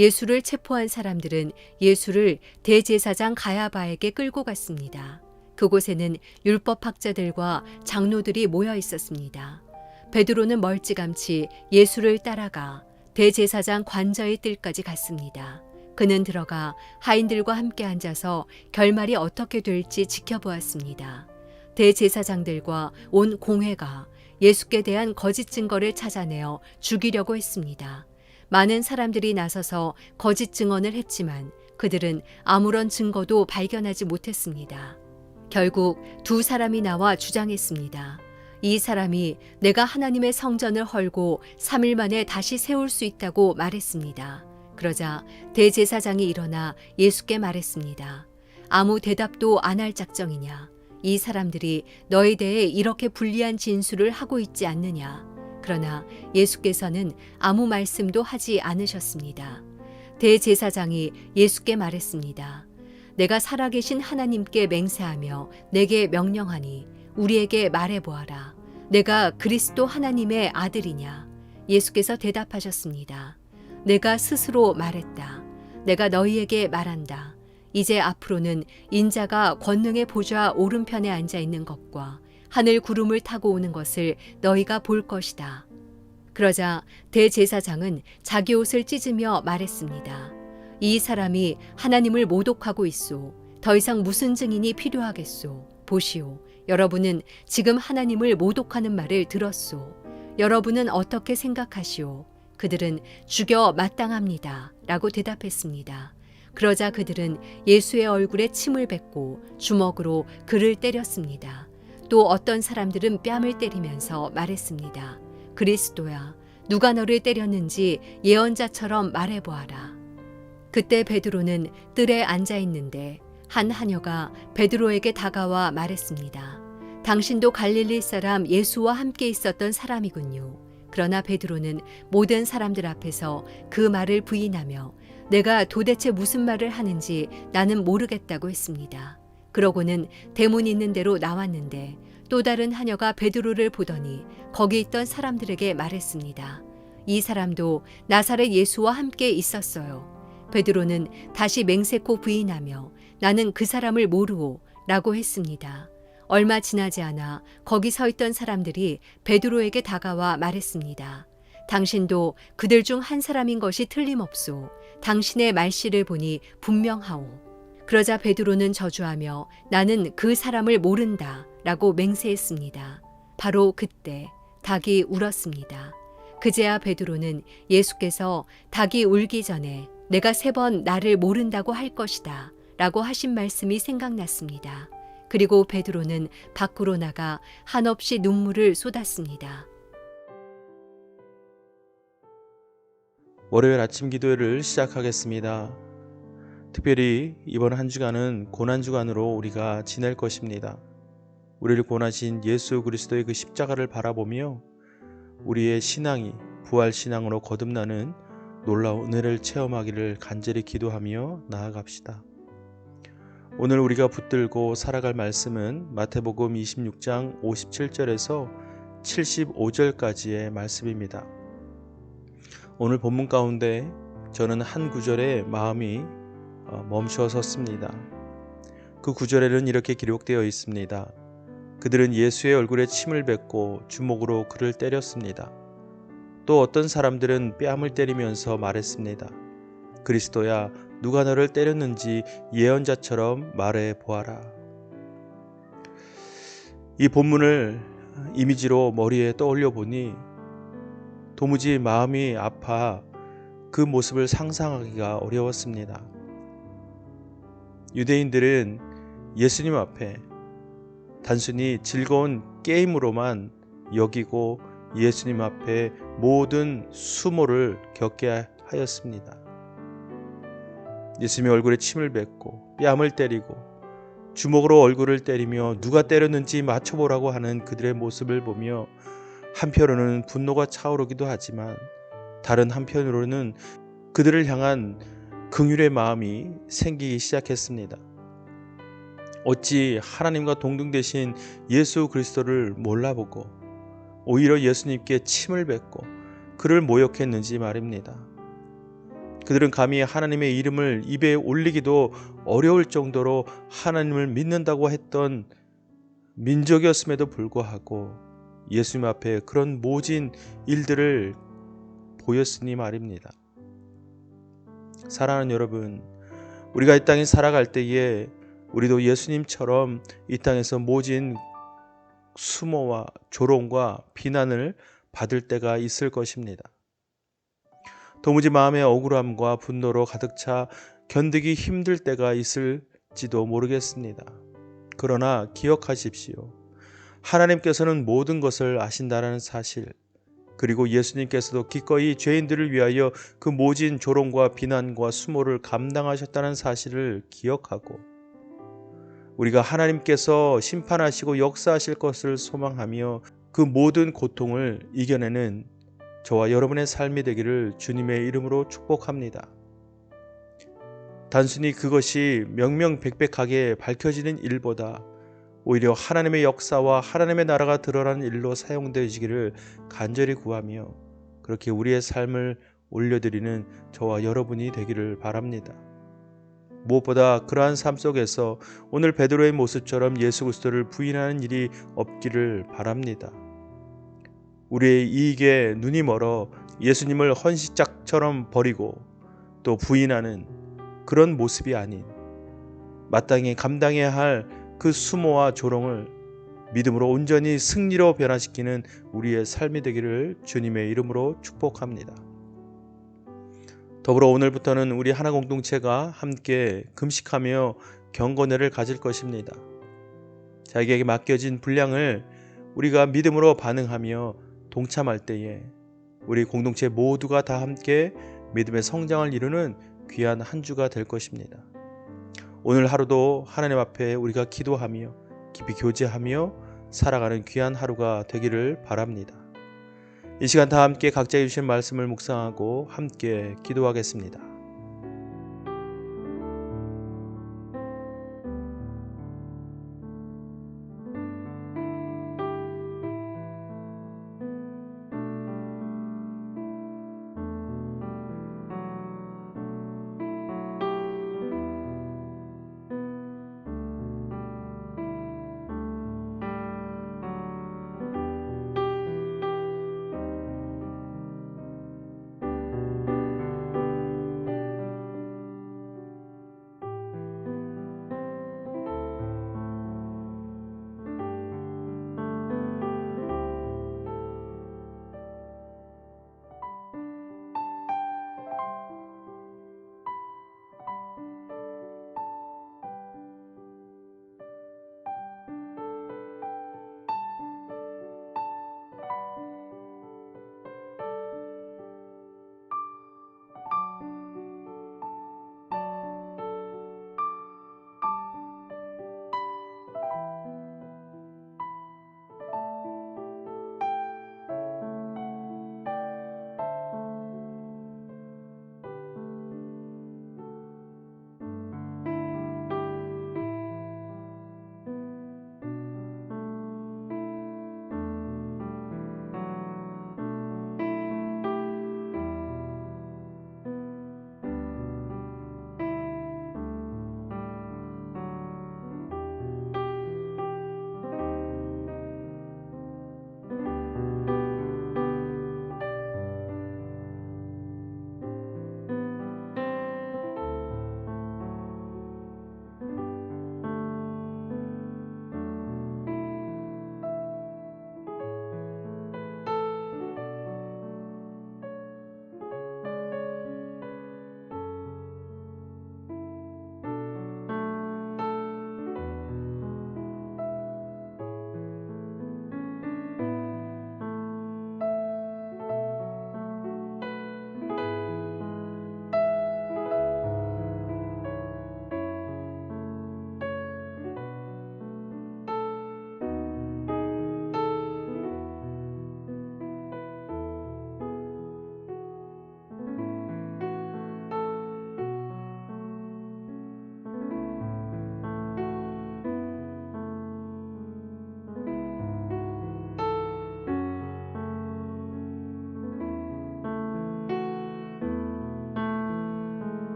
예수를 체포한 사람들은 예수를 대제사장 가야바에게 끌고 갔습니다. 그곳에는 율법학자들과 장로들이 모여 있었습니다. 베드로는 멀찌감치 예수를 따라가 대제사장 관저의 뜰까지 갔습니다. 그는 들어가 하인들과 함께 앉아서 결말이 어떻게 될지 지켜보았습니다. 대제사장들과 온 공회가 예수께 대한 거짓 증거를 찾아내어 죽이려고 했습니다. 많은 사람들이 나서서 거짓 증언을 했지만 그들은 아무런 증거도 발견하지 못했습니다. 결국 두 사람이 나와 주장했습니다. 이 사람이 내가 하나님의 성전을 헐고 3일 만에 다시 세울 수 있다고 말했습니다. 그러자 대제사장이 일어나 예수께 말했습니다. 아무 대답도 안 할 작정이냐? 이 사람들이 너에 대해 이렇게 불리한 진술을 하고 있지 않느냐? 그러나 예수께서는 아무 말씀도 하지 않으셨습니다. 대제사장이 예수께 말했습니다. 내가 살아계신 하나님께 맹세하며 내게 명령하니 우리에게 말해보아라. 내가 그리스도 하나님의 아들이냐? 예수께서 대답하셨습니다. 내가 스스로 말했다. 내가 너희에게 말한다. 이제 앞으로는 인자가 권능의 보좌 오른편에 앉아 있는 것과 하늘 구름을 타고 오는 것을 너희가 볼 것이다. 그러자 대제사장은 자기 옷을 찢으며 말했습니다. 이 사람이 하나님을 모독하고 있소. 더 이상 무슨 증인이 필요하겠소. 보시오. 여러분은 지금 하나님을 모독하는 말을 들었소. 여러분은 어떻게 생각하시오? 그들은 죽여 마땅합니다. 라고 대답했습니다. 그러자 그들은 예수의 얼굴에 침을 뱉고 주먹으로 그를 때렸습니다. 또 어떤 사람들은 뺨을 때리면서 말했습니다. 그리스도야, 누가 너를 때렸는지 예언자처럼 말해보아라. 그때 베드로는 뜰에 앉아 있는데 한 하녀가 베드로에게 다가와 말했습니다. 당신도 갈릴리 사람 예수와 함께 있었던 사람이군요. 그러나 베드로는 모든 사람들 앞에서 그 말을 부인하며 내가 도대체 무슨 말을 하는지 나는 모르겠다고 했습니다. 그러고는 대문 있는 데로 나왔는데 또 다른 하녀가 베드로를 보더니 거기 있던 사람들에게 말했습니다. 이 사람도 나사렛 예수와 함께 있었어요. 베드로는 다시 맹세코 부인하며 나는 그 사람을 모르오 라고 했습니다. 얼마 지나지 않아 거기 서 있던 사람들이 베드로에게 다가와 말했습니다. 당신도 그들 중 한 사람인 것이 틀림없소. 당신의 말씨를 보니 분명하오. 그러자 베드로는 저주하며 나는 그 사람을 모른다 라고 맹세했습니다. 바로 그때 닭이 울었습니다. 그제야 베드로는 예수께서 닭이 울기 전에 내가 3번 나를 모른다고 할 것이다 라고 하신 말씀이 생각났습니다. 그리고 베드로는 밖으로 나가 한없이 눈물을 쏟았습니다. 월요일 아침 기도회를 시작하겠습니다. 특별히 이번 한 주간은 고난주간으로 우리가 지낼 것입니다. 우리를 구원하신 예수 그리스도의 그 십자가를 바라보며 우리의 신앙이 부활신앙으로 거듭나는 놀라운 은혜를 체험하기를 간절히 기도하며 나아갑시다. 오늘 우리가 붙들고 살아갈 말씀은 마태복음 26장 57절에서 75절까지의 말씀입니다. 오늘 본문 가운데 저는 한 구절에 마음이 멈추어 섰습니다. 그 구절에는 이렇게 기록되어 있습니다. 그들은 예수의 얼굴에 침을 뱉고 주먹으로 그를 때렸습니다. 또 어떤 사람들은 뺨을 때리면서 말했습니다. 그리스도야, 누가 너를 때렸는지 예언자처럼 말해 보아라. 이 본문을 이미지로 머리에 떠올려 보니 도무지 마음이 아파 그 모습을 상상하기가 어려웠습니다. 유대인들은 예수님 앞에 단순히 즐거운 게임으로만 여기고 예수님 앞에 모든 수모를 겪게 하였습니다. 예수님의 얼굴에 침을 뱉고 뺨을 때리고 주먹으로 얼굴을 때리며 누가 때렸는지 맞춰보라고 하는 그들의 모습을 보며 한편으로는 분노가 차오르기도 하지만 다른 한편으로는 그들을 향한 긍휼의 마음이 생기기 시작했습니다. 어찌 하나님과 동등되신 예수 그리스도를 몰라보고 오히려 예수님께 침을 뱉고 그를 모욕했는지 말입니다. 그들은 감히 하나님의 이름을 입에 올리기도 어려울 정도로 하나님을 믿는다고 했던 민족이었음에도 불구하고 예수님 앞에 그런 모진 일들을 보였으니 말입니다. 사랑하는 여러분, 우리가 이 땅에 살아갈 때에 우리도 예수님처럼 이 땅에서 모진 수모와 조롱과 비난을 받을 때가 있을 것입니다. 도무지 마음의 억울함과 분노로 가득 차 견디기 힘들 때가 있을지도 모르겠습니다. 그러나 기억하십시오. 하나님께서는 모든 것을 아신다는 사실, 그리고 예수님께서도 기꺼이 죄인들을 위하여 그 모진 조롱과 비난과 수모를 감당하셨다는 사실을 기억하고 우리가 하나님께서 심판하시고 역사하실 것을 소망하며 그 모든 고통을 이겨내는 저와 여러분의 삶이 되기를 주님의 이름으로 축복합니다. 단순히 그것이 명명백백하게 밝혀지는 일보다 오히려 하나님의 역사와 하나님의 나라가 드러나는 일로 사용되시기를 간절히 구하며 그렇게 우리의 삶을 올려드리는 저와 여러분이 되기를 바랍니다. 무엇보다 그러한 삶 속에서 오늘 베드로의 모습처럼 예수 그리스도를 부인하는 일이 없기를 바랍니다. 우리의 이익에 눈이 멀어 예수님을 헌시짝처럼 버리고 또 부인하는 그런 모습이 아닌 마땅히 감당해야 할 그 수모와 조롱을 믿음으로 온전히 승리로 변화시키는 우리의 삶이 되기를 주님의 이름으로 축복합니다. 더불어 오늘부터는 우리 하나 공동체가 함께 금식하며 경건회를 가질 것입니다. 자기에게 맡겨진 분량을 우리가 믿음으로 반응하며 동참할 때에 우리 공동체 모두가 다 함께 믿음의 성장을 이루는 귀한 한 주가 될 것입니다. 오늘 하루도 하나님 앞에 우리가 기도하며 깊이 교제하며 살아가는 귀한 하루가 되기를 바랍니다. 이 시간 다 함께 각자 주신 말씀을 묵상하고 함께 기도하겠습니다.